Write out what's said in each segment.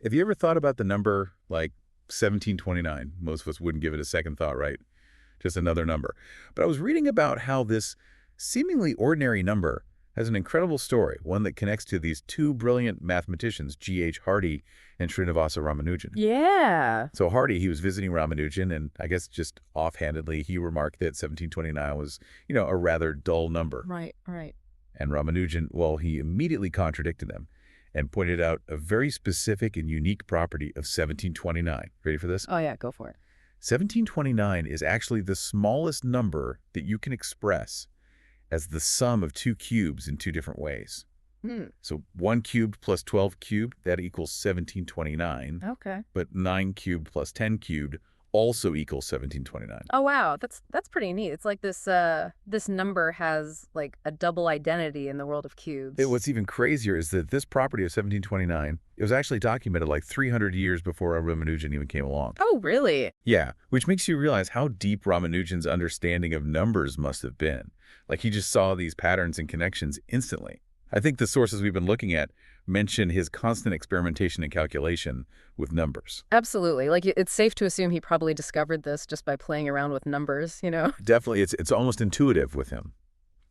Have you ever thought about the number like 1729? Most of us wouldn't give it a second thought, right? Just another number. But I was reading about how this seemingly ordinary number has an incredible story, one that connects to these two brilliant mathematicians, G.H. Hardy and Srinivasa Ramanujan. Yeah. So Hardy, he was visiting Ramanujan, and I guess just offhandedly, he remarked that 1729 was, a rather dull number. Right, right. And Ramanujan, well, he immediately contradicted them and pointed out a very specific and unique property of 1729. Ready for this? Oh, yeah, go for it. 1729 is actually the smallest number that you can express as the sum of two cubes in two different ways. So 1 cubed plus 12 cubed, that equals 1729. Okay. But 9 cubed plus 10 cubed also equals 1729. Oh, wow. That's pretty neat. It's like this number has like a double identity in the world of cubes. What's even crazier is that this property of 1729, it was actually documented like 300 years before Ramanujan even came along. Oh, really? Yeah, which makes you realize how deep Ramanujan's understanding of numbers must have been. Like he just saw these patterns and connections instantly. I think the sources we've been looking at mention his constant experimentation and calculation with numbers. Absolutely. Like it's safe to assume he probably discovered this just by playing around with numbers, Definitely, it's almost intuitive with him.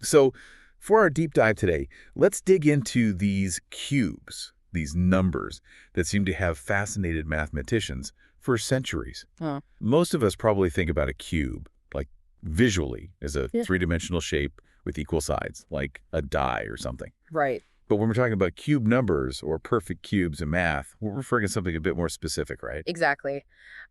So for our deep dive today, let's dig into these cubes, these numbers that seem to have fascinated mathematicians for centuries. Oh. Most of us probably think about a cube, like visually, as a three-dimensional shape with equal sides, like a die or something. Right. But when we're talking about cube numbers or perfect cubes in math, we're referring to something a bit more specific, right? Exactly.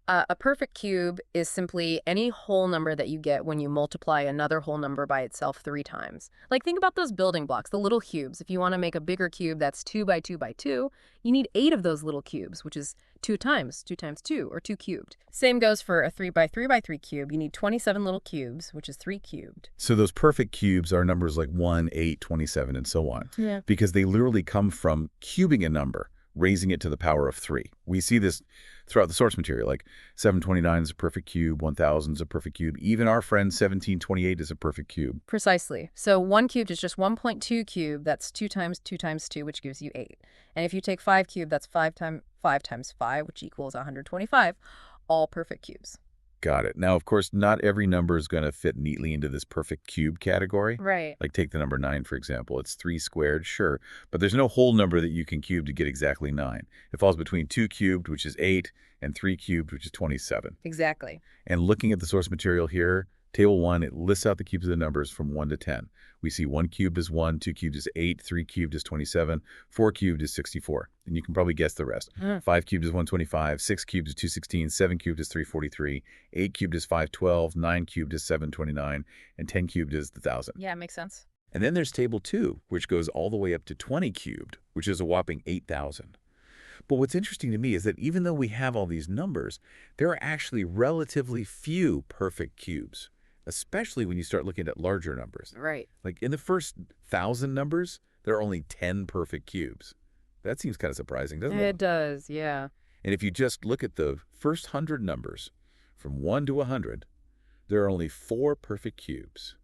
A perfect cube is simply any whole number that you get when you multiply another whole number by itself 3 times. Like think about those building blocks, the little cubes. If you want to make a bigger cube that's 2 by 2 by 2, you need 8 of those little cubes, which is 2 times 2, or 2 cubed. Same goes for a 3 by 3 by 3 cube. You need 27 little cubes, which is 3 cubed. So those perfect cubes are numbers like 1, 8, 27, and so on. Yeah. Because they literally come from cubing a number, raising it to the power of 3. We see this throughout the source material, like 729 is a perfect cube, 1000 is a perfect cube. Even our friend 1728 is a perfect cube. Precisely. So 1 cubed is just 1.2 cubed. That's 2 times 2 times 2, which gives you 8. And if you take 5 cubed, that's 5 times 5, which equals 125, all perfect cubes. Got it. Now, of course, not every number is going to fit neatly into this perfect cube category. Right. Like take the number 9, for example. It's 3 squared, sure, but there's no whole number that you can cube to get exactly 9. It falls between 2 cubed, which is 8, and 3 cubed, which is 27. Exactly. And looking at the source material here, Table 1, it lists out the cubes of the numbers from 1 to 10. We see 1 cubed is 1, 2 cubed is 8, 3 cubed is 27, 4 cubed is 64. And you can probably guess the rest. 5 cubed is 125, 6 cubed is 216, 7 cubed is 343, 8 cubed is 512, 9 cubed is 729, and 10 cubed is 1,000. Yeah, makes sense. And then there's Table 2, which goes all the way up to 20 cubed, which is a whopping 8,000. But what's interesting to me is that even though we have all these numbers, there are actually relatively few perfect cubes, especially when you start looking at larger numbers. Right. Like in the first 1,000 numbers, there are only 10 perfect cubes. That seems kind of surprising, doesn't it? It does, yeah. And if you just look at the first 100 numbers, from 1 to 100, there are only 4 perfect cubes: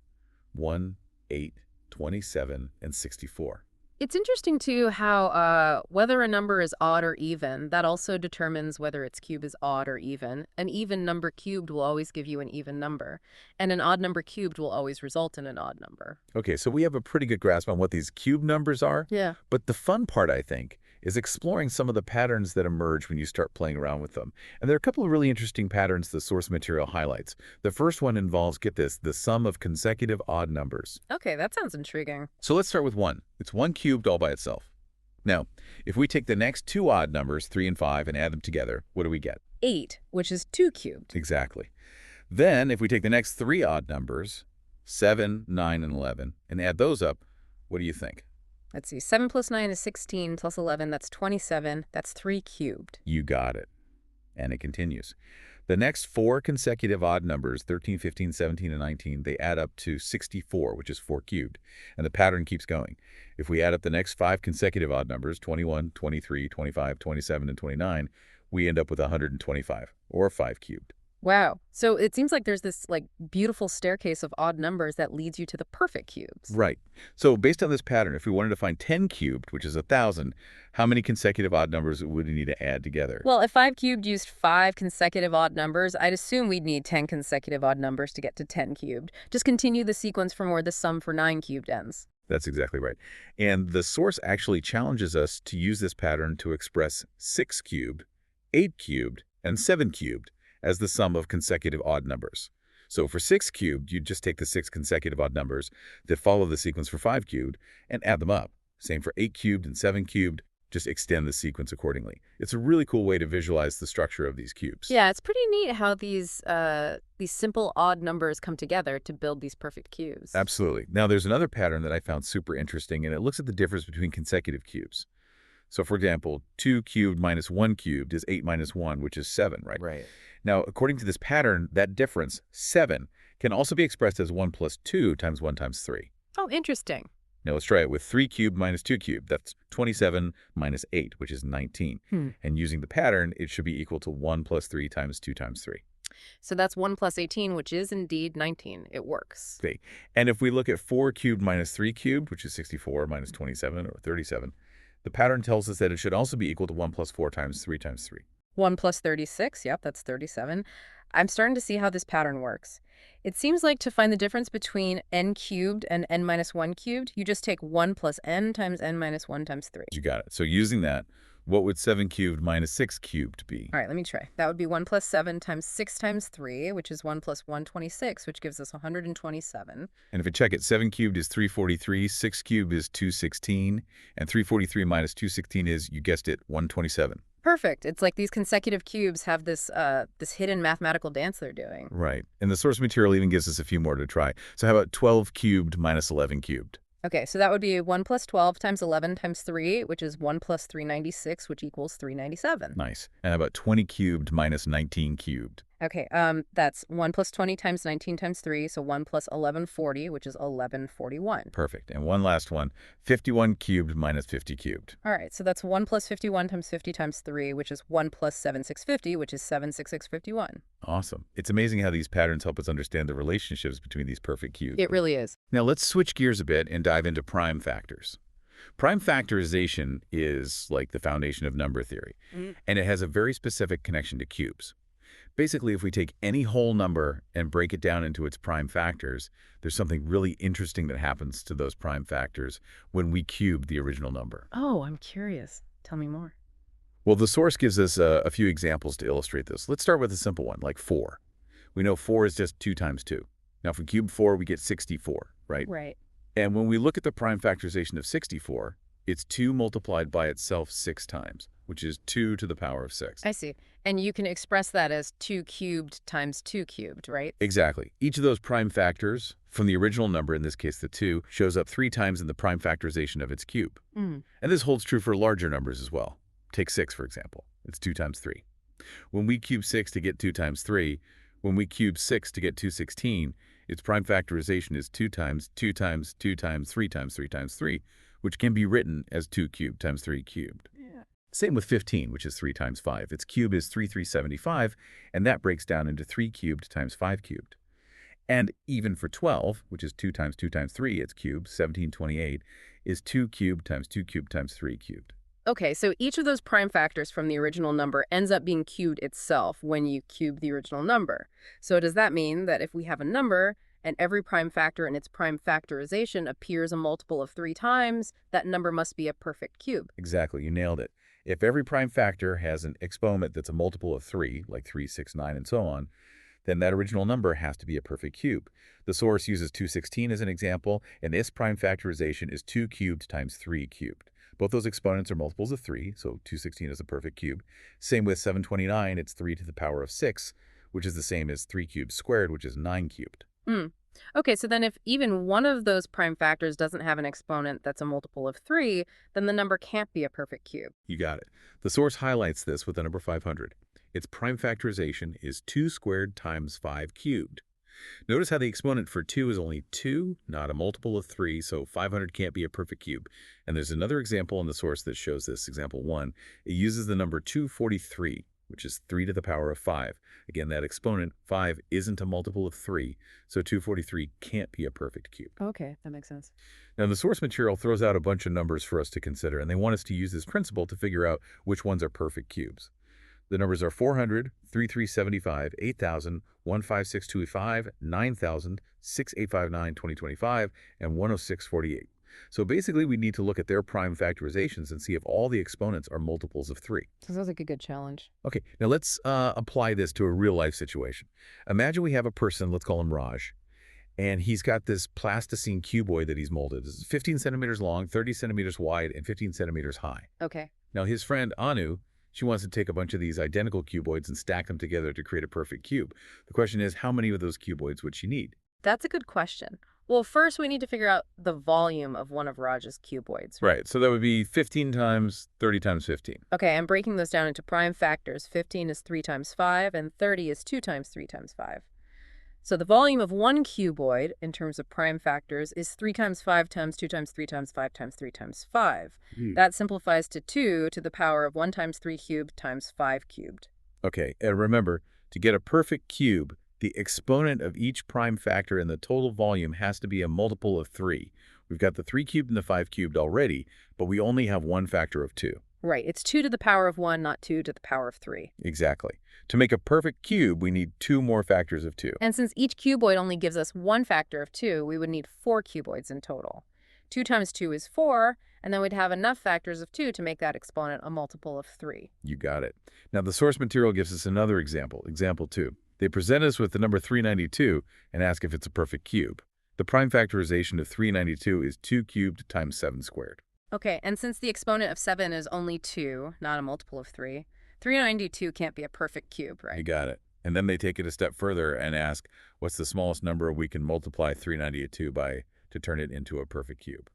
1, 8, 27, and 64. It's interesting, too, how whether a number is odd or even, that also determines whether its cube is odd or even. An even number cubed will always give you an even number, and an odd number cubed will always result in an odd number. Okay, so we have a pretty good grasp on what these cube numbers are. Yeah. But the fun part, I think, is exploring some of the patterns that emerge when you start playing around with them. And there are a couple of really interesting patterns the source material highlights. The first one involves, get this, the sum of consecutive odd numbers. Okay, that sounds intriguing. So let's start with 1. It's 1 cubed all by itself. Now, if we take the next 2 odd numbers, 3 and 5, and add them together, what do we get? 8, which is 2 cubed. Exactly. Then, if we take the next 3 odd numbers, 7, 9, and 11, and add those up, what do you think? Let's see, 7 plus 9 is 16, plus 11, that's 27. That's 3 cubed. You got it. And it continues. The next 4 consecutive odd numbers, 13, 15, 17, and 19, they add up to 64, which is 4 cubed. And the pattern keeps going. If we add up the next 5 consecutive odd numbers, 21, 23, 25, 27, and 29, we end up with 125, or 5 cubed. Wow. So it seems like there's this like beautiful staircase of odd numbers that leads you to the perfect cubes. Right. So based on this pattern, if we wanted to find 10 cubed, which is 1,000, how many consecutive odd numbers would we need to add together? Well, if 5 cubed used 5 consecutive odd numbers, I'd assume we'd need 10 consecutive odd numbers to get to 10 cubed. Just continue the sequence from where the sum for 9 cubed ends. That's exactly right. And the source actually challenges us to use this pattern to express 6 cubed, 8 cubed, and 7 cubed as the sum of consecutive odd numbers. So for 6 cubed, you just take the 6 consecutive odd numbers that follow the sequence for 5 cubed and add them up. Same for 8 cubed and 7 cubed, just extend the sequence accordingly. It's a really cool way to visualize the structure of these cubes. Yeah, it's pretty neat how these simple odd numbers come together to build these perfect cubes. Absolutely. Now, there's another pattern that I found super interesting, and it looks at the difference between consecutive cubes. So, for example, 2 cubed minus 1 cubed is 8 minus 1, which is 7, right? Right. Now, according to this pattern, that difference, 7, can also be expressed as 1 plus 2 times 1 times 3. Oh, interesting. Now, let's try it with 3 cubed minus 2 cubed. That's 27 minus 8, which is 19. Hmm. And using the pattern, it should be equal to 1 plus 3 times 2 times 3. So that's 1 plus 18, which is indeed 19. It works. Okay. And if we look at 4 cubed minus 3 cubed, which is 64 minus 27, or 37, the pattern tells us that it should also be equal to 1 plus 4 times 3 times 3. 1 plus 36, yep, that's 37. I'm starting to see how this pattern works. It seems like to find the difference between n cubed and n minus 1 cubed, you just take 1 plus n times n minus 1 times 3. You got it. So using that, what would 7 cubed minus 6 cubed be? All right, let me try. That would be 1 plus 7 times 6 times 3, which is 1 plus 126, which gives us 127. And if we check it, 7 cubed is 343, 6 cubed is 216, and 343 minus 216 is, you guessed it, 127. Perfect. It's like these consecutive cubes have this hidden mathematical dance they're doing. Right. And the source material even gives us a few more to try. So how about 12 cubed minus 11 cubed? Okay, so that would be 1 plus 12 times 11 times 3, which is 1 plus 396, which equals 397. Nice. And how about 20 cubed minus 19 cubed? Okay, that's 1 plus 20 times 19 times 3, so 1 plus 1140, which is 1141. Perfect. And one last one, 51 cubed minus 50 cubed. All right, so that's 1 plus 51 times 50 times 3, which is 1 plus 7650, which is 76651. Awesome. It's amazing how these patterns help us understand the relationships between these perfect cubes. It really is. Now let's switch gears a bit and dive into prime factors. Prime factorization is like the foundation of number theory, and it has a very specific connection to cubes. Basically, if we take any whole number and break it down into its prime factors, there's something really interesting that happens to those prime factors when we cube the original number. Oh, I'm curious. Tell me more. Well, the source gives us a few examples to illustrate this. Let's start with a simple one, like 4. We know 4 is just 2 times 2. Now, if we cube 4, we get 64, right? Right. And when we look at the prime factorization of 64, it's 2 multiplied by itself 6 times, which is 2 to the power of 6. I see. And you can express that as 2 cubed times 2 cubed, right? Exactly. Each of those prime factors from the original number, in this case the 2, shows up 3 times in the prime factorization of its cube. Mm. And this holds true for larger numbers as well. Take 6, for example. It's 2 times 3. When we cube 6 to get 2 times 3, when we cube 6 to get 216, its prime factorization is 2 times 2 times 2 times 3 times 3 times 3, which can be written as 2 cubed times 3 cubed. Yeah. Same with 15, which is 3 times 5. Its cube is 3375, and that breaks down into 3 cubed times 5 cubed. And even for 12, which is 2 times 2 times 3, its cube, 1728, is 2 cubed times 2 cubed times 3 cubed. Okay, so each of those prime factors from the original number ends up being cubed itself when you cube the original number. So does that mean that if we have a number and every prime factor in its prime factorization appears a multiple of 3 times, that number must be a perfect cube? Exactly, you nailed it. If every prime factor has an exponent that's a multiple of 3, like 3, 6, 9, and so on, then that original number has to be a perfect cube. The source uses 216 as an example, and its prime factorization is 2 cubed times 3 cubed. Both those exponents are multiples of 3, so 216 is a perfect cube. Same with 729, it's 3 to the power of 6, which is the same as 3 cubed squared, which is 9 cubed. Okay, so then if even one of those prime factors doesn't have an exponent that's a multiple of 3, then the number can't be a perfect cube. You got it. The source highlights this with the number 500. Its prime factorization is 2 squared times 5 cubed. Notice how the exponent for 2 is only 2, not a multiple of 3, so 500 can't be a perfect cube. And there's another example in the source that shows this, example 1. It uses the number 243. which is 3 to the power of 5. Again, that exponent, 5, isn't a multiple of 3, so 243 can't be a perfect cube. Okay, that makes sense. Now, the source material throws out a bunch of numbers for us to consider, and they want us to use this principle to figure out which ones are perfect cubes. The numbers are 400, 3375, 8000, 15625, 9000, 6859, 2025, and 10648. So basically, we need to look at their prime factorizations and see if all the exponents are multiples of 3. So sounds like a good challenge. Okay, now let's apply this to a real-life situation. Imagine we have a person, let's call him Raj, and he's got this plasticine cuboid that he's molded. This is 15 centimeters long, 30 centimeters wide, and 15 centimeters high. Okay. Now, his friend Anu, she wants to take a bunch of these identical cuboids and stack them together to create a perfect cube. The question is, how many of those cuboids would she need? That's a good question. Well, first we need to figure out the volume of one of Raj's cuboids. Right, so that would be 15 times 30 times 15. Okay, I'm breaking those down into prime factors. 15 is 3 times 5, and 30 is 2 times 3 times 5. So the volume of one cuboid, in terms of prime factors, is 3 times 5 times 2 times 3 times 5 times 3 times 5. That simplifies to 2 to the power of 1 times 3 cubed times 5 cubed. Okay, and remember, to get a perfect cube, the exponent of each prime factor in the total volume has to be a multiple of 3. We've got the 3 cubed and the 5 cubed already, but we only have one factor of 2. Right, it's 2 to the power of 1, not 2 to the power of 3. Exactly. To make a perfect cube, we need 2 more factors of 2. And since each cuboid only gives us one factor of 2, we would need 4 cuboids in total. 2 times 2 is 4, and then we'd have enough factors of 2 to make that exponent a multiple of 3. You got it. Now, the source material gives us another example, example 2. They present us with the number 392 and ask if it's a perfect cube. The prime factorization of 392 is 2 cubed times 7 squared. Okay, and since the exponent of 7 is only 2, not a multiple of 3, 392 can't be a perfect cube, right? You got it. And then they take it a step further and ask, what's the smallest number we can multiply 392 by to turn it into a perfect cube?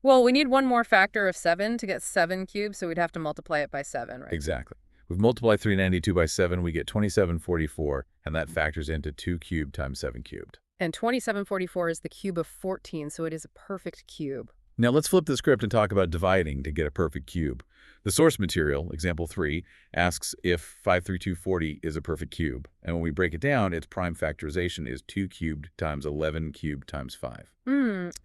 Well, we need one more factor of 7 to get 7 cubed, so we'd have to multiply it by 7, right? Exactly. We've multiplied 392 by 7, we get 2744, and that factors into 2 cubed times 7 cubed. And 2744 is the cube of 14, so it is a perfect cube. Now let's flip the script and talk about dividing to get a perfect cube. The source material, example 3, asks if 53240 is a perfect cube. And when we break it down, its prime factorization is 2 cubed times 11 cubed times 5.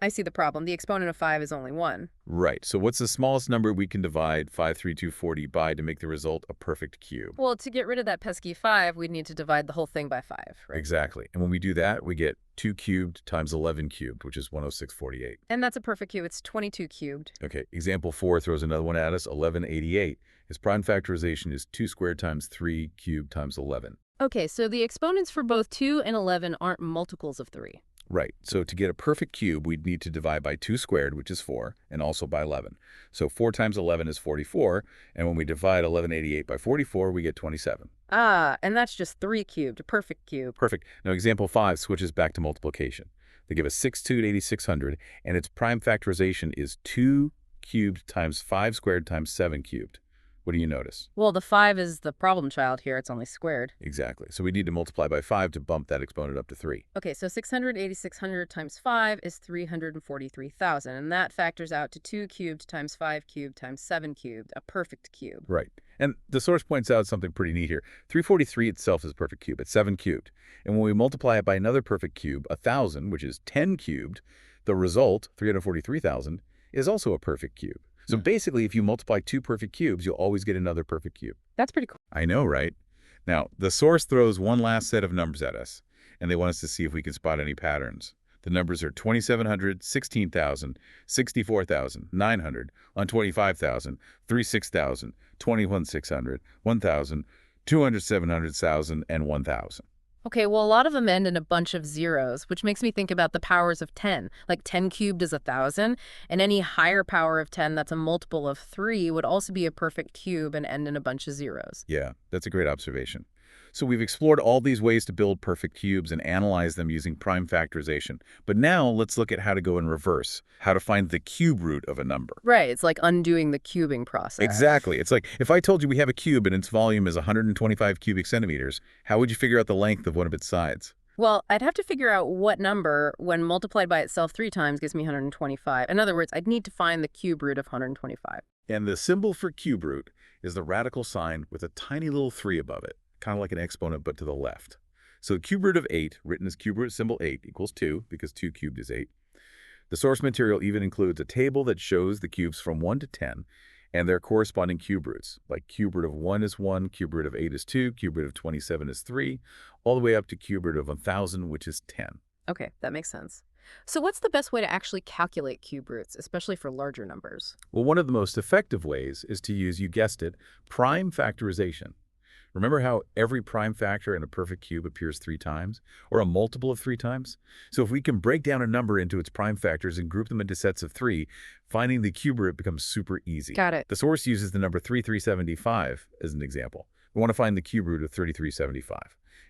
I see the problem. The exponent of 5 is only 1. Right. So what's the smallest number we can divide 53240 by to make the result a perfect cube? Well, to get rid of that pesky 5, we'd need to divide the whole thing by 5, right? Exactly. And when we do that, we get 2 cubed times 11 cubed, which is 10648. And that's a perfect cube. It's 22 cubed. Okay, example 4 throws another one at us, 1188. Its prime factorization is 2 squared times 3 cubed times 11. Okay, so the exponents for both 2 and 11 aren't multiples of 3. Right, so to get a perfect cube, we'd need to divide by 2 squared, which is 4, and also by 11. So 4 times 11 is 44, and when we divide 1188 by 44, we get 27. Ah, and that's just 3 cubed, a perfect cube. Perfect. Now example 5 switches back to multiplication. They give us 6 2 8600, and its prime factorization is 2 cubed times 5 squared times 7 cubed. What do you notice? Well, the 5 is the problem child here. It's only squared. Exactly. So we need to multiply by 5 to bump that exponent up to 3. Okay, so 600 times 5 is 343,000, and that factors out to 2 cubed times 5 cubed times 7 cubed, a perfect cube. Right. And the source points out something pretty neat here. 343 itself is a perfect cube. It's 7 cubed. And when we multiply it by another perfect cube, 1,000, which is 10 cubed, the result, 343,000, is also a perfect cube. So basically, if you multiply 2 perfect cubes, you'll always get another perfect cube. That's pretty cool. I know, right? Now, the source throws one last set of numbers at us, and they want us to see if we can spot any patterns. The numbers are 2,700, 16,000, 64,000, 900, 125,000, 36,000, 21,600, 1,000, 200, 700,000, and 1,000. Okay, well, a lot of them end in a bunch of zeros, which makes me think about the powers of 10. Like 10 cubed is 1,000, and any higher power of 10 that's a multiple of 3 would also be a perfect cube and end in a bunch of zeros. Yeah, that's a great observation. So we've explored all these ways to build perfect cubes and analyze them using prime factorization. But now let's look at how to go in reverse, how to find the cube root of a number. Right, it's like undoing the cubing process. Exactly. It's like if I told you we have a cube and its volume is 125 cubic centimeters, how would you figure out the length of one of its sides? Well, I'd have to figure out what number, when multiplied by itself 3 times, gives me 125. In other words, I'd need to find the cube root of 125. And the symbol for cube root is the radical sign with a tiny little 3 above it, kind of like an exponent but to the left. So the cube root of 8, written as cube root symbol 8, equals 2, because 2 cubed is 8. The source material even includes a table that shows the cubes from 1 to 10 and their corresponding cube roots, like cube root of 1 is 1, cube root of 8 is 2, cube root of 27 is 3, all the way up to cube root of 1,000, which is 10. Okay, that makes sense. So what's the best way to actually calculate cube roots, especially for larger numbers? Well, one of the most effective ways is to use, you guessed it, prime factorization. Remember how every prime factor in a perfect cube appears 3 times, or a multiple of 3 times? So if we can break down a number into its prime factors and group them into sets of 3, finding the cube root becomes super easy. Got it. The source uses the number 3375 as an example. We want to find the cube root of 3375.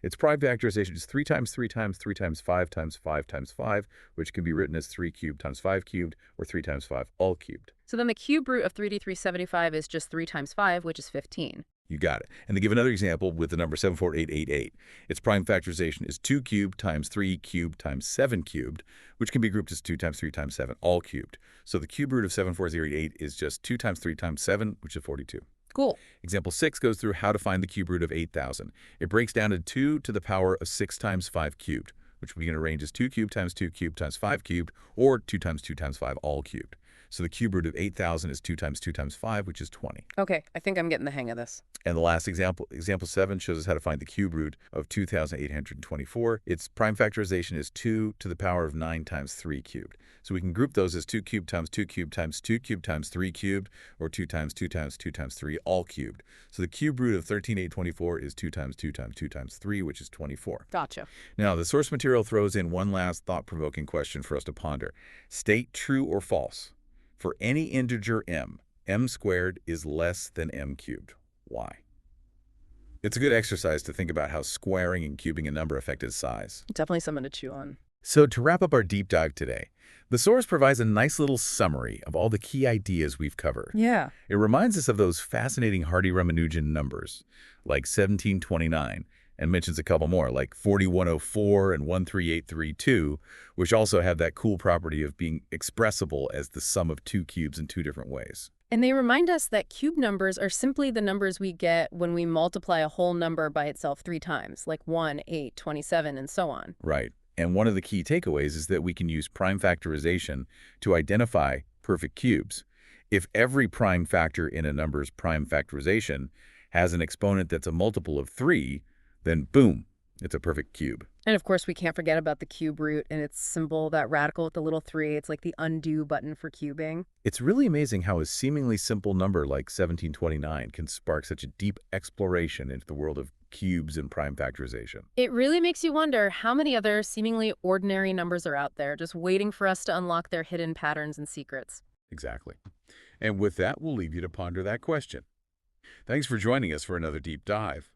Its prime factorization is 3 times 3 times 3 times 5 times 5 times 5, which can be written as 3 cubed times 5 cubed, or 3 times 5 all cubed. So then the cube root of 3,375 is just 3 times 5, which is 15. You got it. And to give another example with the number 74888, its prime factorization is 2 cubed times 3 cubed times 7 cubed, which can be grouped as 2 times 3 times 7, all cubed. So the cube root of 74088 is just 2 times 3 times 7, which is 42. Cool. Example 6 goes through how to find the cube root of 8,000. It breaks down to 2 to the power of 6 times 5 cubed, which we can arrange as 2 cubed times 2 cubed times 5 cubed, or 2 times 2 times 5 all cubed. So the cube root of 8,000 is 2 times 2 times 5, which is 20. Okay, I think I'm getting the hang of this. And the last example, example 7, shows us how to find the cube root of 2,824. Its prime factorization is 2 to the power of 9 times 3 cubed. So we can group those as 2 cubed times 2 cubed times 2 cubed times 3 cubed, or 2 times 2 times 2 times 3 all cubed. So the cube root of 13,824 is 2 times 2 times 2 times 3, which is 24. Gotcha. Now, the source material throws in one last thought-provoking question for us to ponder. State true or false. For any integer m squared is less than m cubed. Why? It's a good exercise to think about how squaring and cubing a number affect its size. Definitely something to chew on. So to wrap up our deep dive today, the source provides a nice little summary of all the key ideas we've covered. Yeah. It reminds us of those fascinating Hardy-Ramanujan numbers, like 1729, and mentions a couple more, like 4104 and 13832, which also have that cool property of being expressible as the sum of 2 cubes in 2 different ways. And they remind us that cube numbers are simply the numbers we get when we multiply a whole number by itself 3 times, like 1, 8, 27, and so on. Right. And one of the key takeaways is that we can use prime factorization to identify perfect cubes. If every prime factor in a number's prime factorization has an exponent that's a multiple of 3, then boom, it's a perfect cube. And of course, we can't forget about the cube root and its symbol, that radical with the little 3. It's like the undo button for cubing. It's really amazing how a seemingly simple number like 1729 can spark such a deep exploration into the world of cubes and prime factorization. It really makes you wonder how many other seemingly ordinary numbers are out there just waiting for us to unlock their hidden patterns and secrets. Exactly. And with that, we'll leave you to ponder that question. Thanks for joining us for another deep dive.